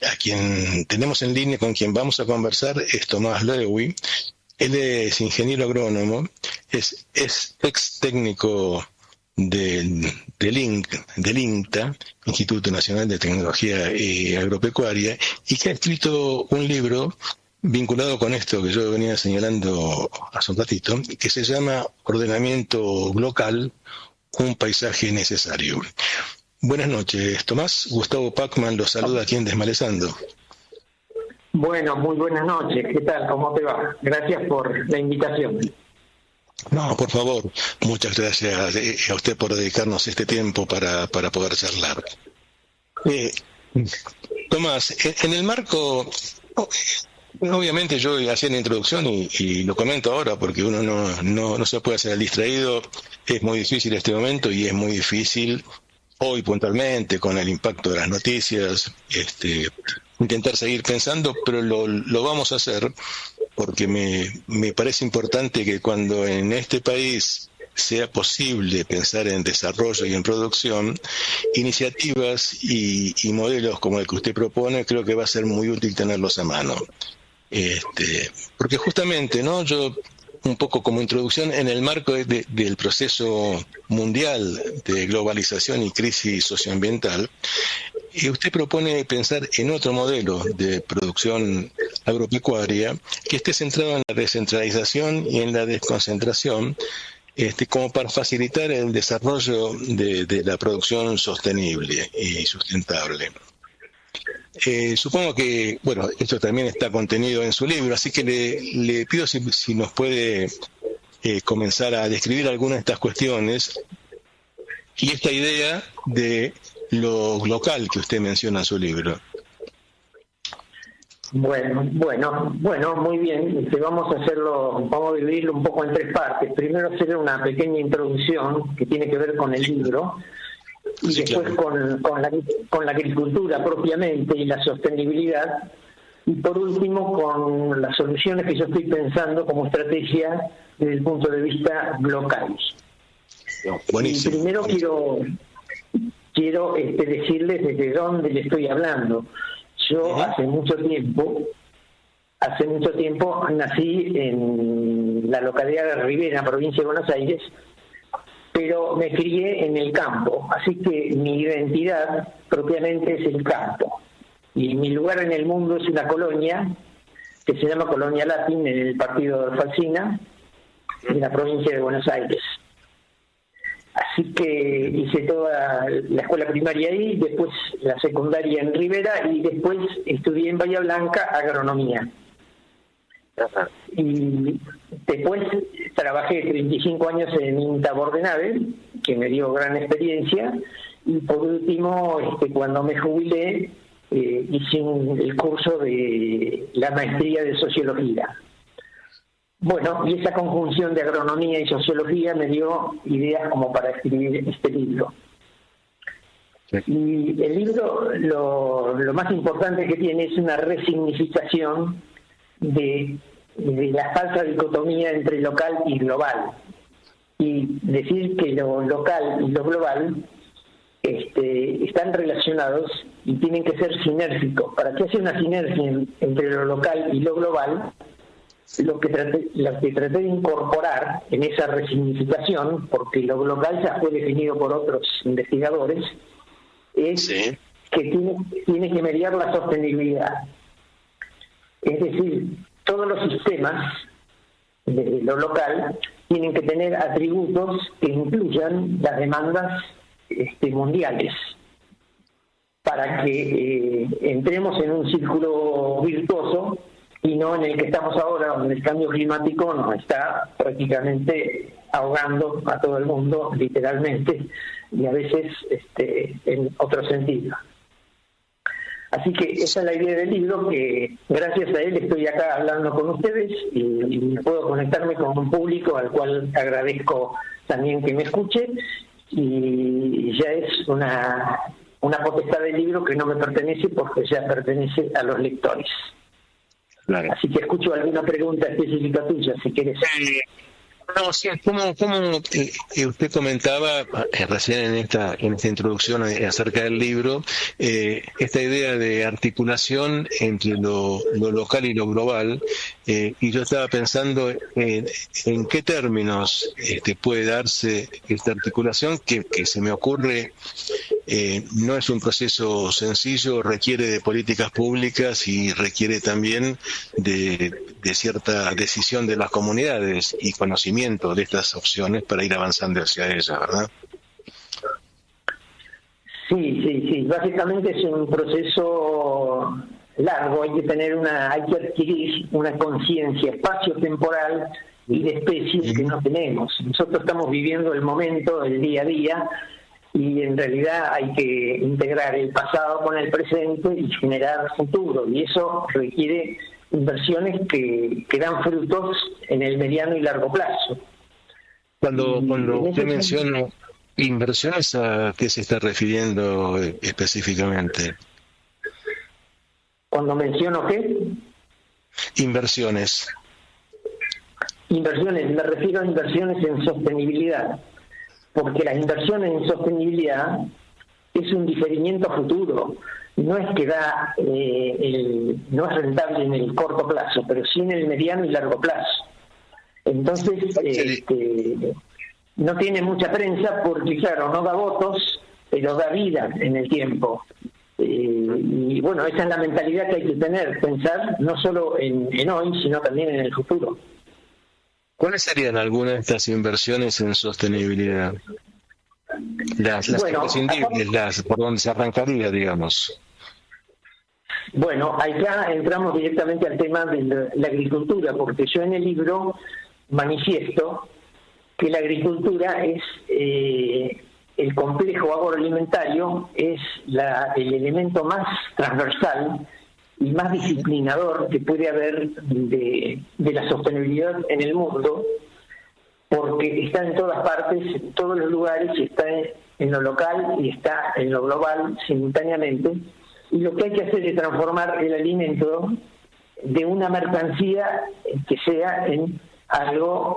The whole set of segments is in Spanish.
a quien tenemos en línea, con quien vamos a conversar, es Tomás Lewy. Él es ingeniero agrónomo, es ex técnico del INTA, Instituto Nacional de Tecnología Agropecuaria, y que ha escrito un libro vinculado con esto que yo venía señalando hace un ratito, que se llama Ordenamiento Local, un paisaje necesario. Buenas noches, Tomás. Gustavo Pacman lo saluda aquí en Desmalezando. Bueno, muy buenas noches. ¿Qué tal? ¿Cómo te va? Gracias por la invitación. No, por favor, muchas gracias a usted por dedicarnos este tiempo para poder charlar. Tomás, en el marco, obviamente yo hacía la introducción y lo comento ahora porque uno no se puede hacer el distraído. Es muy difícil este momento y es muy difícil hoy puntualmente con el impacto de las noticias, intentar seguir pensando, pero lo vamos a hacer porque me parece importante que cuando en este país sea posible pensar en desarrollo y en producción, iniciativas y modelos como el que usted propone, creo que va a ser muy útil tenerlos a mano. Porque justamente, ¿no? Yo, un poco como introducción, en el marco del proceso mundial de globalización y crisis socioambiental, usted propone pensar en otro modelo de producción agropecuaria que esté centrado en la descentralización y en la desconcentración, como para facilitar el desarrollo de la producción sostenible y sustentable. Supongo que, bueno, esto también está contenido en su libro, así que le pido si nos puede comenzar a describir algunas de estas cuestiones y esta idea de lo local que usted menciona en su libro. Bueno, muy bien. Vamos a dividirlo un poco en tres partes. Primero hacer una pequeña introducción que tiene que ver con el libro, y sí, después claro, con la agricultura propiamente y la sostenibilidad, y por último con las soluciones que yo estoy pensando como estrategia desde el punto de vista local. Buenísimo. Y primero quiero decirles desde dónde le estoy hablando. Yo hace mucho tiempo nací en la localidad de Rivera, provincia de Buenos Aires, pero me crié en el campo, así que mi identidad propiamente es el campo. Y mi lugar en el mundo es una colonia que se llama Colonia Latin, en el partido de Alfonsina, en la provincia de Buenos Aires. Así que hice toda la escuela primaria ahí, después la secundaria en Rivera y después estudié en Bahía Blanca agronomía. Y después trabajé 35 años en INTA Bordenave, que me dio gran experiencia, y por último, cuando me jubilé, hice el curso de la maestría de sociología. Bueno, y esa conjunción de agronomía y sociología me dio ideas como para escribir este libro. Sí. Y el libro, lo más importante que tiene es una resignificación de la falsa dicotomía entre local y global. Y decir que lo local y lo global están relacionados y tienen que ser sinérgicos. Para que haya una sinergia entre lo local y lo global, lo que traté de incorporar en esa resignificación, porque lo local ya fue definido por otros investigadores, es sí, que tiene que mediar la sostenibilidad. Es decir, todos los sistemas de lo local tienen que tener atributos que incluyan las demandas mundiales, para que entremos en un círculo virtuoso y no en el que estamos ahora, donde el cambio climático nos está prácticamente ahogando a todo el mundo, literalmente, y a veces en otro sentido. Así que esa es la idea del libro, que gracias a él estoy acá hablando con ustedes y puedo conectarme con un público al cual agradezco también que me escuche, y ya es una potestad del libro que no me pertenece porque ya pertenece a los lectores. Claro. Así que escucho alguna pregunta específica tuya, si quieres. No, sí, usted comentaba recién en esta introducción acerca del libro, esta idea de articulación entre lo local y lo global, y yo estaba pensando en qué términos puede darse esta articulación, que se me ocurre, no es un proceso sencillo, requiere de políticas públicas y requiere también de cierta decisión de las comunidades y conocimiento de estas opciones para ir avanzando hacia ellas, ¿verdad? Sí. Básicamente es un proceso largo. Hay que adquirir una conciencia espacio-temporal y de especies que no tenemos. Nosotros estamos viviendo el momento, el día a día, y en realidad hay que integrar el pasado con el presente y generar futuro. Y eso requiere inversiones que dan frutos en el mediano y largo plazo. Cuando usted menciona inversiones, ¿a qué se está refiriendo específicamente? ¿Cuando menciono qué? Inversiones. Me refiero a inversiones en sostenibilidad, porque las inversiones en sostenibilidad es un diferimiento a futuro. No es que no es rentable en el corto plazo, pero sí en el mediano y largo plazo. Entonces, no tiene mucha prensa porque, claro, no da votos, pero da vida en el tiempo. Y bueno, esa es la mentalidad que hay que tener, pensar no solo en hoy, sino también en el futuro. ¿Cuáles serían algunas de estas inversiones en sostenibilidad? Las imprescindibles, las por donde se arrancaría, digamos. Bueno, acá entramos directamente al tema de la agricultura, porque yo en el libro manifiesto que la agricultura es el complejo agroalimentario, es el elemento más transversal y más disciplinador que puede haber de la sostenibilidad en el mundo, porque está en todas partes, en todos los lugares, está en lo local y está en lo global simultáneamente. Y lo que hay que hacer es transformar el alimento de una mercancía que sea en algo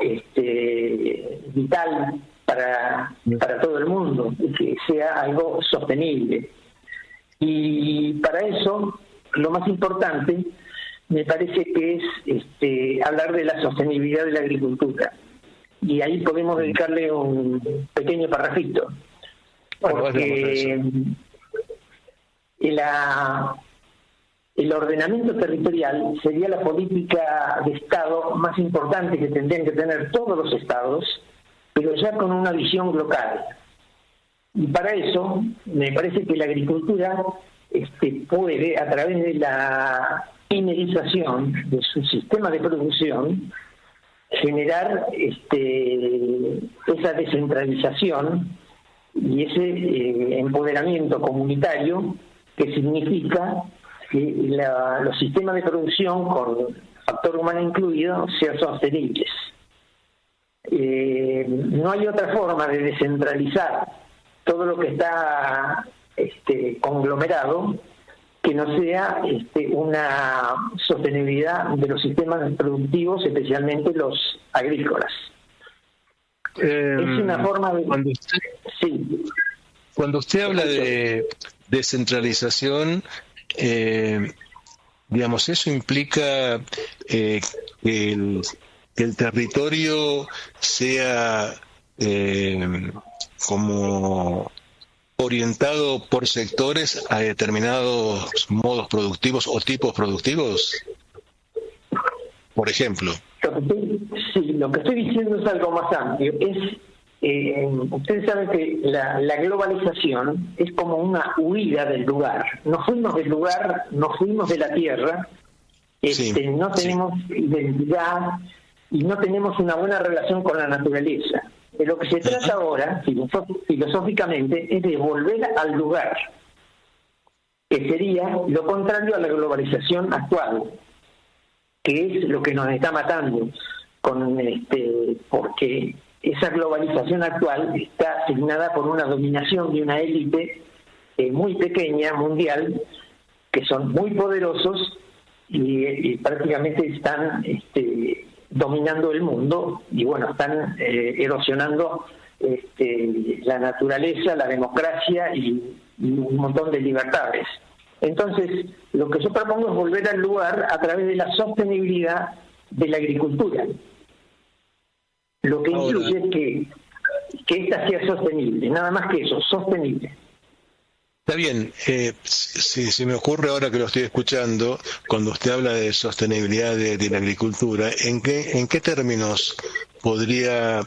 vital para todo el mundo, y que sea algo sostenible. Y para eso, lo más importante, me parece que es hablar de la sostenibilidad de la agricultura. Y ahí podemos dedicarle un pequeño parrafito. Porque el ordenamiento territorial sería la política de Estado más importante que tendrían que tener todos los estados, pero ya con una visión local. Y para eso, me parece que la agricultura puede, a través de la minerización de su sistema de producción, generar esa descentralización y ese empoderamiento comunitario que significa que los sistemas de producción, con factor humano incluido, sean sostenibles. No hay otra forma de descentralizar todo lo que está conglomerado que no sea una sostenibilidad de los sistemas productivos, especialmente los agrícolas. Es una forma de... Cuando usted habla de descentralización, digamos, eso implica que el territorio sea como orientado por sectores a determinados modos productivos o tipos productivos, por ejemplo. Lo que estoy diciendo es algo más amplio. Ustedes saben que la globalización es como una huida del lugar. Nos fuimos del lugar, nos fuimos de la tierra, no tenemos identidad y no tenemos una buena relación con la naturaleza. De lo que se trata ahora, filosóficamente, es de volver al lugar, que sería lo contrario a la globalización actual, que es lo que nos está matando, porque esa globalización actual está asignada por una dominación de una élite muy pequeña, mundial, que son muy poderosos y prácticamente están dominando el mundo y bueno, están erosionando la naturaleza, la democracia y un montón de libertades. Entonces, lo que yo propongo es volver al lugar a través de la sostenibilidad de la agricultura, lo que incluye que ésta sea sostenible, nada más que eso, sostenible. Está bien, se me ocurre ahora que lo estoy escuchando, cuando usted habla de sostenibilidad de la agricultura, ¿en qué términos podría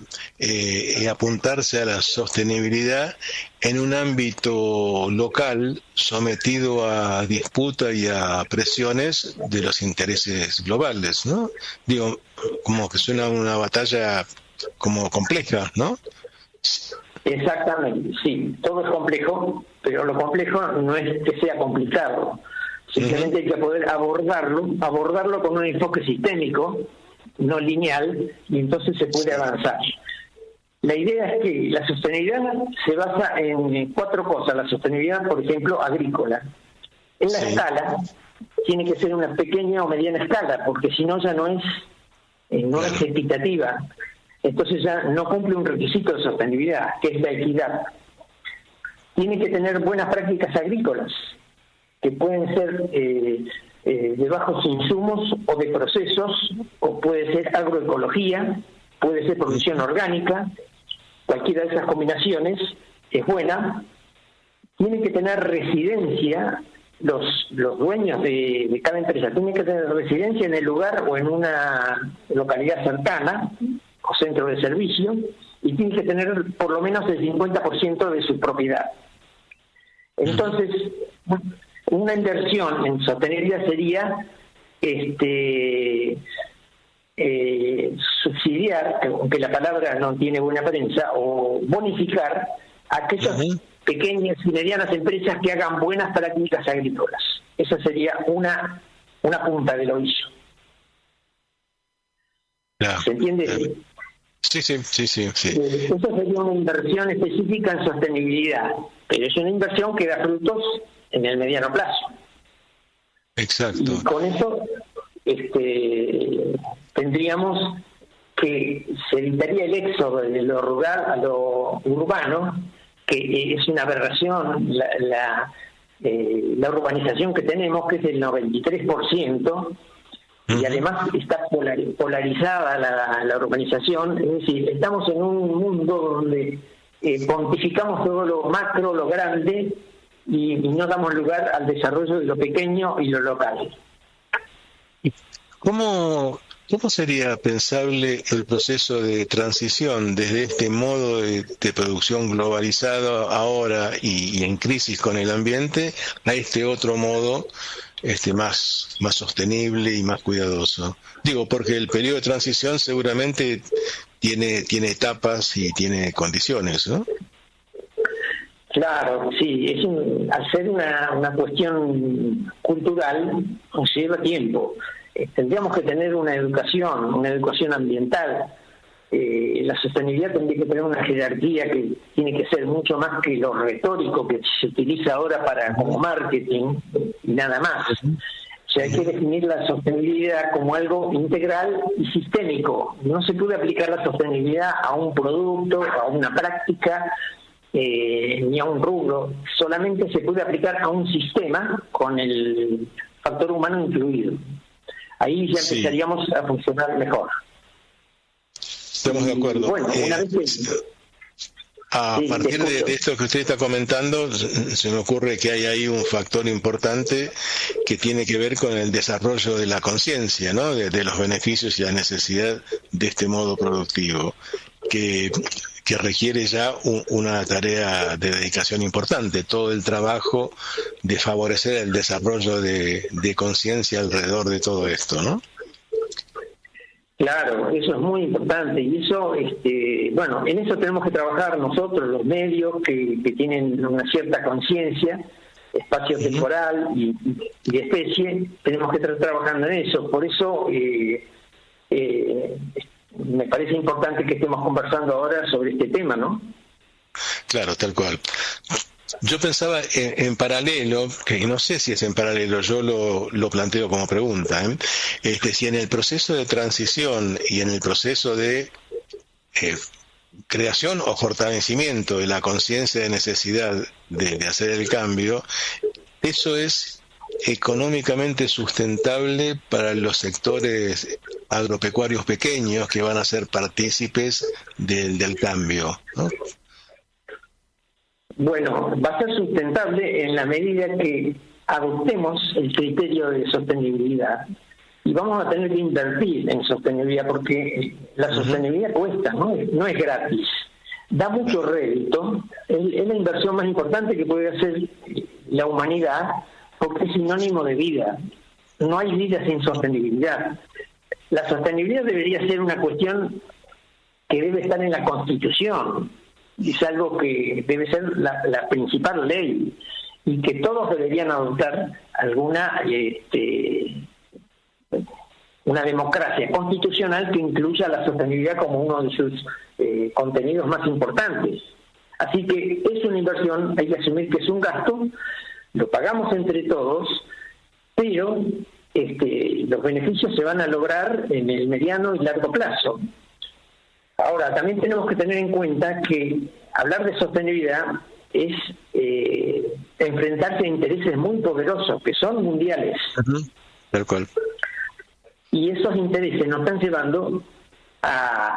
apuntarse a la sostenibilidad en un ámbito local sometido a disputa y a presiones de los intereses globales, ¿no? Digo, como que suena una batalla como compleja, ¿no? Exactamente, sí, todo es complejo, pero lo complejo no es que sea complicado, simplemente hay que poder abordarlo con un enfoque sistémico, no lineal, y entonces se puede avanzar. La idea es que la sostenibilidad se basa en 4 cosas. La sostenibilidad, por ejemplo, agrícola. En la escala, tiene que ser una pequeña o mediana escala, porque si no ya no es equitativa. Entonces ya no cumple un requisito de sostenibilidad, que es la equidad. Tiene que tener buenas prácticas agrícolas, que pueden ser de bajos insumos o de procesos, o puede ser agroecología, puede ser producción orgánica, cualquiera de esas combinaciones es buena. Tienen que tener residencia, los dueños de cada empresa tienen que tener residencia en el lugar o en una localidad cercana, o centro de servicio, y tienen que tener por lo menos el 50% de su propiedad. Entonces, una inversión en sostenibilidad sería subsidiar, aunque la palabra no tiene buena prensa, o bonificar a aquellas pequeñas y medianas empresas que hagan buenas prácticas agrícolas. Esa sería una punta del ovillo. ¿Se entiende? Sí. Eso sería una inversión específica en sostenibilidad, pero es una inversión que da frutos en el mediano plazo. Exacto. Y con eso tendríamos que se evitaría el éxodo de lo rural a lo urbano, que es una aberración la urbanización que tenemos, que es del 93%, y además está polarizada la urbanización, es decir, estamos en un mundo donde pontificamos todo lo macro, lo grande, y no damos lugar al desarrollo de lo pequeño y lo local. ¿Cómo sería pensable el proceso de transición desde este modo de producción globalizado ahora y en crisis con el ambiente a este otro modo más sostenible y más cuidadoso? Digo, porque el periodo de transición seguramente tiene etapas y tiene condiciones, ¿no? Claro, sí, al ser una cuestión cultural, lleva tiempo. Tendríamos que tener una educación ambiental. La sostenibilidad tendría que tener una jerarquía que tiene que ser mucho más que lo retórico que se utiliza ahora como marketing y nada más. O sea, hay que definir la sostenibilidad como algo integral y sistémico. No se puede aplicar la sostenibilidad a un producto, a una práctica, ni a un rubro. Solamente se puede aplicar a un sistema con el factor humano incluido. Ahí ya empezaríamos a funcionar mejor. Estamos de acuerdo. Bueno, una vez a partir de esto que usted está comentando, se me ocurre que hay ahí un factor importante que tiene que ver con el desarrollo de la conciencia, ¿no? De los beneficios y la necesidad de este modo productivo, que requiere ya una tarea de dedicación importante, todo el trabajo de favorecer el desarrollo de conciencia alrededor de todo esto, ¿no? Claro, eso es muy importante y eso, en eso tenemos que trabajar nosotros, los medios que tienen una cierta conciencia espacio-temporal y de especie, tenemos que estar trabajando en eso. Por eso me parece importante que estemos conversando ahora sobre este tema, ¿no? Claro, tal cual. Yo pensaba en paralelo, que no sé si es en paralelo, yo lo planteo como pregunta, si en el proceso de transición y en el proceso de creación o fortalecimiento de la conciencia de necesidad de hacer el cambio, eso es económicamente sustentable para los sectores agropecuarios pequeños que van a ser partícipes del cambio, ¿no? Bueno, va a ser sustentable en la medida que adoptemos el criterio de sostenibilidad y vamos a tener que invertir en sostenibilidad porque la sostenibilidad cuesta, no es gratis, da mucho rédito, es la inversión más importante que puede hacer la humanidad porque es sinónimo de vida, no hay vida sin sostenibilidad. La sostenibilidad debería ser una cuestión que debe estar en la Constitución, es algo que debe ser la principal ley y que todos deberían adoptar una democracia constitucional que incluya la sostenibilidad como uno de sus contenidos más importantes. Así que es una inversión, hay que asumir que es un gasto, lo pagamos entre todos, pero los beneficios se van a lograr en el mediano y largo plazo. Ahora, también tenemos que tener en cuenta que hablar de sostenibilidad es enfrentarse a intereses muy poderosos, que son mundiales. Tal cual. Y esos intereses nos están llevando a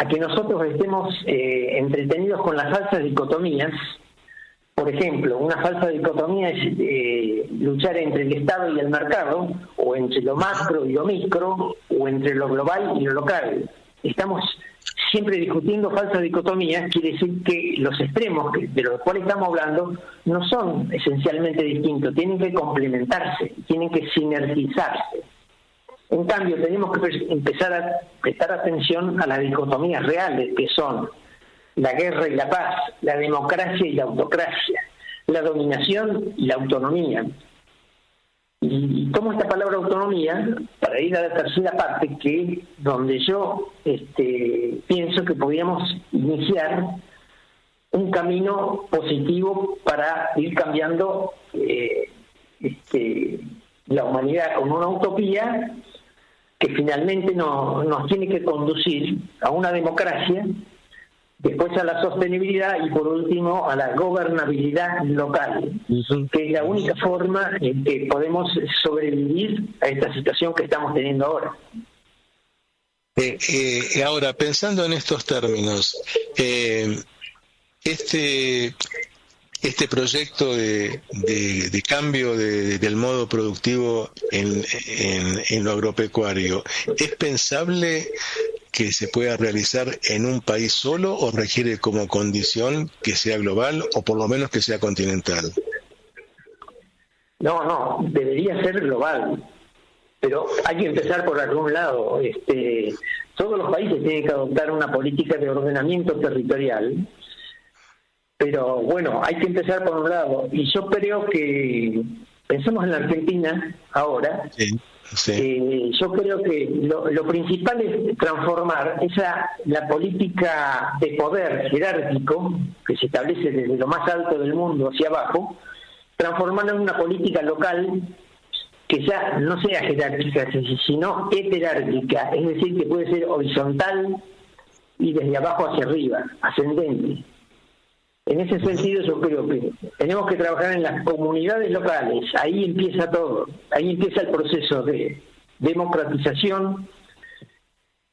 que nosotros estemos entretenidos con las falsas dicotomías. Por ejemplo, una falsa dicotomía es luchar entre el Estado y el mercado, o entre lo macro y lo micro, o entre lo global y lo local. Estamos siempre discutiendo falsas dicotomías, quiere decir que los extremos de los cuales estamos hablando no son esencialmente distintos, tienen que complementarse, tienen que sinergizarse. En cambio, tenemos que empezar a prestar atención a las dicotomías reales, que son la guerra y la paz, la democracia y la autocracia, la dominación y la autonomía. Y tomo esta palabra autonomía para ir a la tercera parte, que es donde yo pienso que podríamos iniciar un camino positivo para ir cambiando la humanidad con una utopía que finalmente nos tiene que conducir a una democracia, después a la sostenibilidad y por último a la gobernabilidad local, que es la única forma en que podemos sobrevivir a esta situación que estamos teniendo ahora. Ahora, pensando en estos términos, este proyecto de cambio del modo productivo en lo agropecuario, ¿es pensable que se pueda realizar en un país solo o requiere como condición que sea global o por lo menos que sea continental? No, debería ser global, pero hay que empezar por algún lado. Todos los países tienen que adoptar una política de ordenamiento territorial, pero bueno, hay que empezar por un lado, y yo creo que, pensemos en la Argentina ahora. Sí. Yo creo que lo principal es transformar la política de poder jerárquico que se establece desde lo más alto del mundo hacia abajo, transformarla en una política local que ya no sea jerárquica, sino heterárquica, es decir, que puede ser horizontal y desde abajo hacia arriba, ascendente. En ese sentido yo creo que tenemos que trabajar en las comunidades locales, ahí empieza todo, ahí empieza el proceso de democratización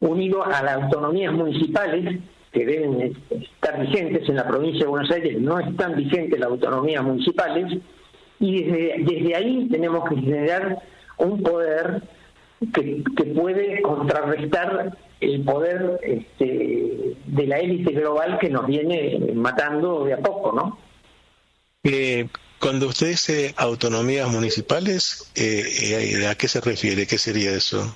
unido a las autonomías municipales que deben estar vigentes. En la provincia de Buenos Aires no están vigentes las autonomías municipales y desde ahí tenemos que generar un poder que puede contrarrestar el poder de la élite global que nos viene matando de a poco, ¿no? Cuando usted dice autonomías municipales, ¿a qué se refiere? ¿Qué sería eso?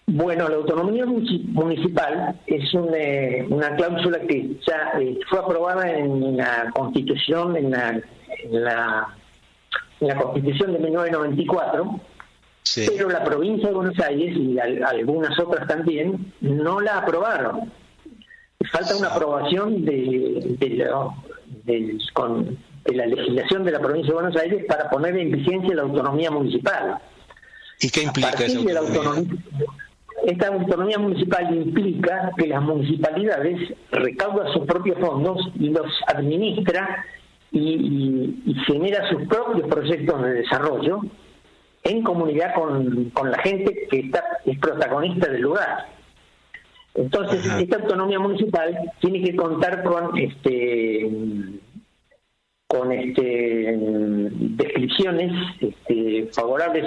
Bueno, la autonomía municipal es una cláusula que ya fue aprobada en la Constitución, en la Constitución de 1994. Sí. Pero la provincia de Buenos Aires y algunas otras también no la aprobaron. Falta una aprobación de de la legislación de la provincia de Buenos Aires para poner en vigencia la autonomía municipal. ¿Y qué implica esa autonomía? Esta autonomía municipal implica que las municipalidades recaudan sus propios fondos y los administra y genera sus propios proyectos de desarrollo en comunidad con la gente que es protagonista del lugar. Entonces, esta autonomía municipal tiene que contar con descripciones favorables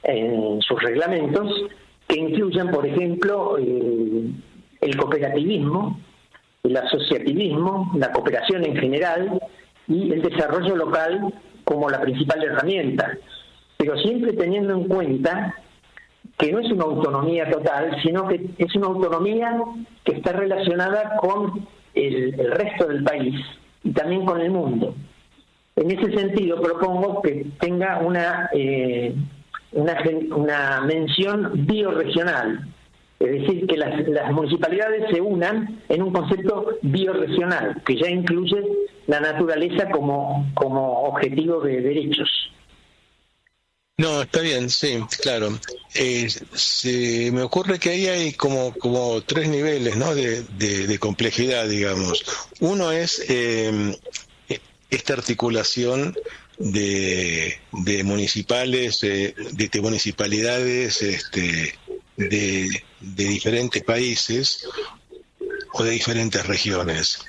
en sus reglamentos, que incluyan, por ejemplo, el cooperativismo, el asociativismo, la cooperación en general y el desarrollo local como la principal herramienta, pero siempre teniendo en cuenta que no es una autonomía total, sino que es una autonomía que está relacionada con el resto del país y también con el mundo. En ese sentido propongo que tenga una mención bioregional, es decir, que las municipalidades se unan en un concepto bioregional, que ya incluye la naturaleza como objetivo de derechos. No, está bien, sí, claro. Se me ocurre que ahí hay como 3 niveles, ¿no?, de complejidad, digamos. Uno es esta articulación de municipales, de municipalidades de diferentes países o de diferentes regiones.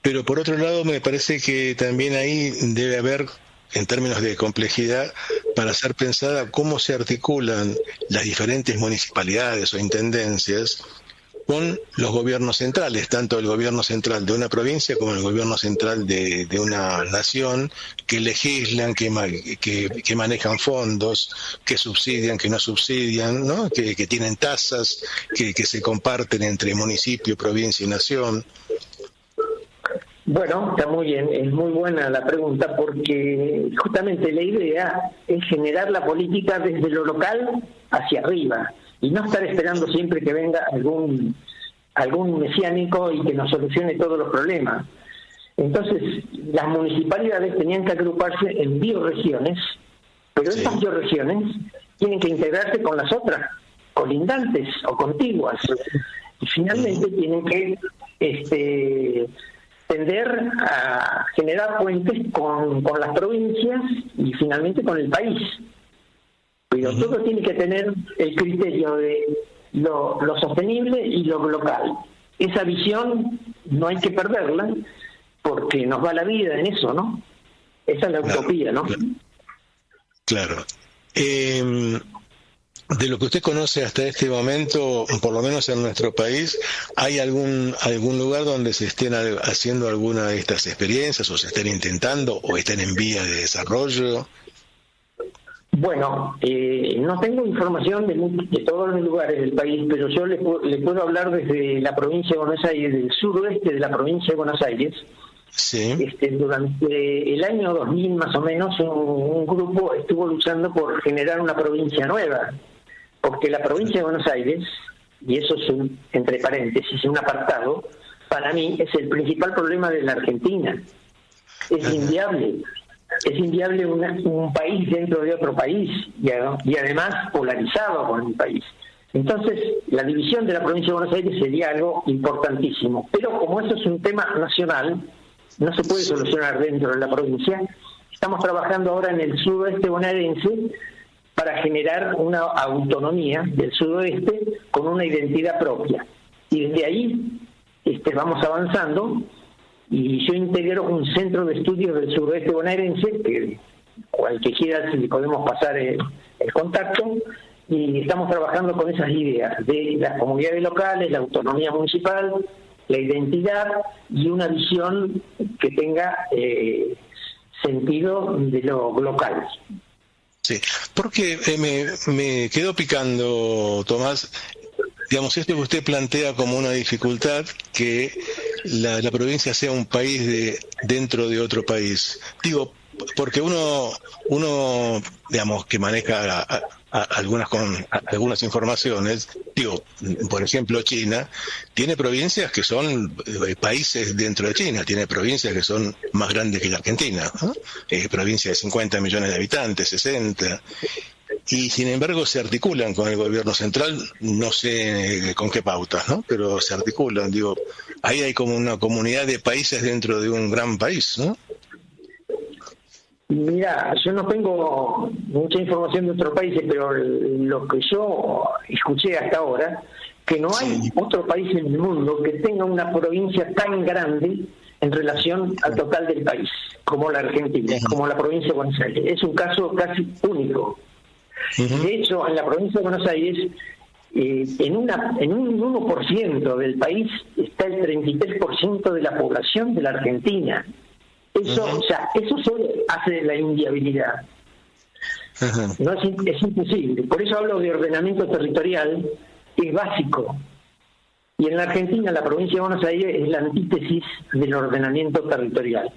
Pero por otro lado, me parece que también ahí debe haber, en términos de complejidad, para ser pensada cómo se articulan las diferentes municipalidades o intendencias con los gobiernos centrales, tanto el gobierno central de una provincia como el gobierno central de una nación, que legislan, que manejan fondos, que subsidian, que no subsidian, ¿no?, que tienen tasas, que se comparten entre municipio, provincia y nación. Bueno, está muy bien, es muy buena la pregunta, porque justamente la idea es generar la política desde lo local hacia arriba y no estar esperando siempre que venga algún mesiánico y que nos solucione todos los problemas. Entonces, las municipalidades tenían que agruparse en bioregiones, pero esas bioregiones tienen que integrarse con las otras, colindantes o contiguas, y finalmente tienen que tender a generar puentes con las provincias y finalmente con el país. Pero todo tiene que tener el criterio de lo sostenible y lo local. Esa visión no hay que perderla, porque nos va la vida en eso, ¿no? Esa es la utopía, ¿no? Claro. De lo que usted conoce hasta este momento, por lo menos en nuestro país, ¿hay algún lugar donde se estén haciendo alguna de estas experiencias, o se estén intentando, o estén en vía de desarrollo? Bueno, no tengo información de todos los lugares del país, pero yo le puedo hablar desde la provincia de Buenos Aires, del suroeste de la provincia de Buenos Aires. Sí. Durante el año 2000 más o menos, un grupo estuvo luchando por generar una provincia nueva, porque la provincia de Buenos Aires, y eso es entre paréntesis, un apartado, para mí es el principal problema de la Argentina. Es inviable un país dentro de otro país y además polarizado con el país. Entonces, la división de la provincia de Buenos Aires sería algo importantísimo, pero como eso es un tema nacional, no se puede solucionar dentro de la provincia. Estamos trabajando ahora en el sudoeste bonaerense para generar una autonomía del sudoeste con una identidad propia. Y desde ahí vamos avanzando, y yo integro un centro de estudios del sudoeste bonaerense, que cualquier quiera si le podemos pasar el contacto, y estamos trabajando con esas ideas de las comunidades locales, la autonomía municipal, la identidad y una visión que tenga sentido de lo local. Sí, porque me quedó picando, Tomás, digamos, esto que usted plantea como una dificultad, que la provincia sea un país dentro de otro país. Digo, porque uno digamos, que maneja algunas informaciones, digo, por ejemplo, China tiene provincias que son países dentro de China, tiene provincias que son más grandes que la Argentina, ¿no? Provincias de 50 millones de habitantes, 60, y sin embargo se articulan con el gobierno central, no sé con qué pautas, ¿no? Pero se articulan, digo, ahí hay como una comunidad de países dentro de un gran país, ¿no? Mira, yo no tengo mucha información de otros países, pero lo que yo escuché hasta ahora, que no hay otro país en el mundo que tenga una provincia tan grande en relación al total del país, como la Argentina, como la provincia de Buenos Aires. Es un caso casi único. De hecho, en la provincia de Buenos Aires, en un 1% del país está el 33% de la población de la Argentina. Eso, o sea, eso solo hace la inviabilidad. No es imposible. Por eso hablo de ordenamiento territorial, es básico. Y en la Argentina, la provincia de Buenos Aires es la antítesis del ordenamiento territorial.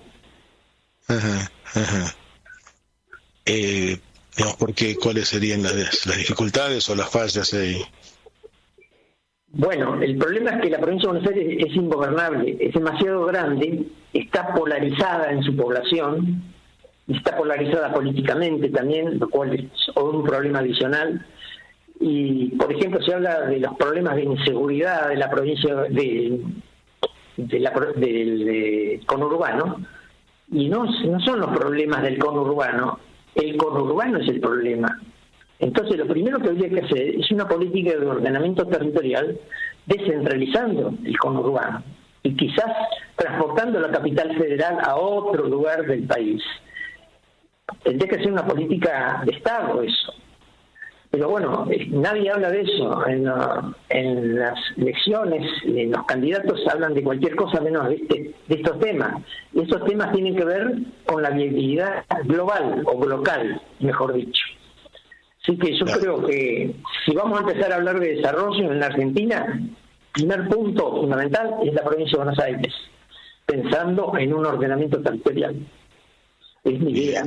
Digamos, porque ¿cuáles serían las dificultades o las fallas ahí? Bueno, el problema es que la provincia de Buenos Aires es ingobernable, es demasiado grande, está polarizada en su población, está polarizada políticamente también, lo cual es un problema adicional. Y, por ejemplo, se habla de los problemas de inseguridad de la provincia del conurbano, y no son los problemas del conurbano, el conurbano es el problema. Entonces, lo primero que habría que hacer es una política de ordenamiento territorial descentralizando el conurbano y quizás transportando la capital federal a otro lugar del país. Tendría que ser una política de Estado eso. Pero bueno, nadie habla de eso. En las elecciones, los candidatos hablan de cualquier cosa menos de estos temas. Y estos temas tienen que ver con la viabilidad global o local, mejor dicho. Así que yo creo que si vamos a empezar a hablar de desarrollo en la Argentina, primer punto fundamental es la provincia de Buenos Aires, pensando en un ordenamiento territorial. Es mi idea.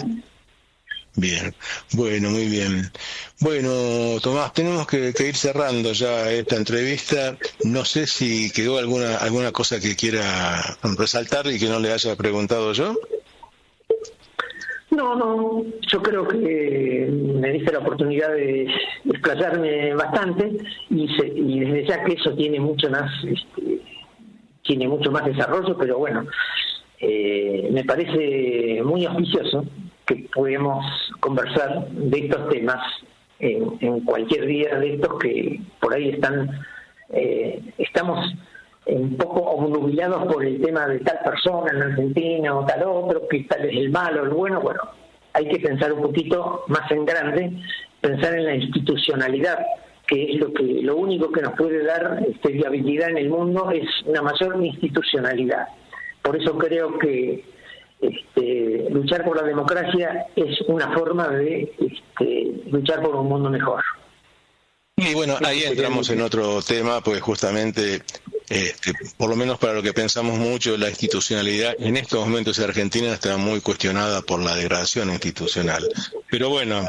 Bien, bueno, muy bien. Bueno, Tomás, tenemos que ir cerrando ya esta entrevista. No sé si quedó alguna cosa que quiera resaltar y que no le haya preguntado yo. No, yo creo que me diste la oportunidad de explayarme bastante y desde ya que eso tiene mucho más desarrollo, pero bueno, me parece muy auspicioso que podamos conversar de estos temas en cualquier día de estos que por ahí estamos un poco obnubilados por el tema de tal persona en Argentina o tal otro, que tal es el malo, el bueno. Bueno, hay que pensar un poquito más en grande, pensar en la institucionalidad, que es lo único que nos puede dar viabilidad en el mundo, es una mayor institucionalidad. Por eso creo que luchar por la democracia es una forma de luchar por un mundo mejor. Y bueno, ahí entramos en otro tema, pues justamente, por lo menos para lo que pensamos mucho, la institucionalidad en estos momentos en Argentina está muy cuestionada por la degradación institucional. Pero bueno,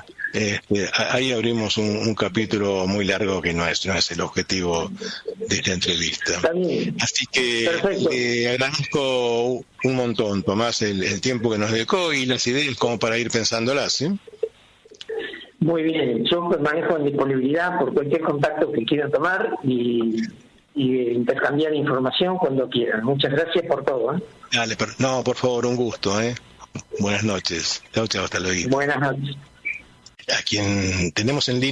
ahí abrimos un capítulo muy largo que no es el objetivo de esta entrevista. Así que agradezco un montón, Tomás, el tiempo que nos dedicó y las ideas como para ir pensándolas, ¿sí? Muy bien, yo manejo en disponibilidad por cualquier contacto que quieran tomar y intercambiar información cuando quieran. Muchas gracias por todo. Dale, no, por favor, un gusto. Buenas noches. Chao, hasta luego. Buenas noches. A quien tenemos en línea.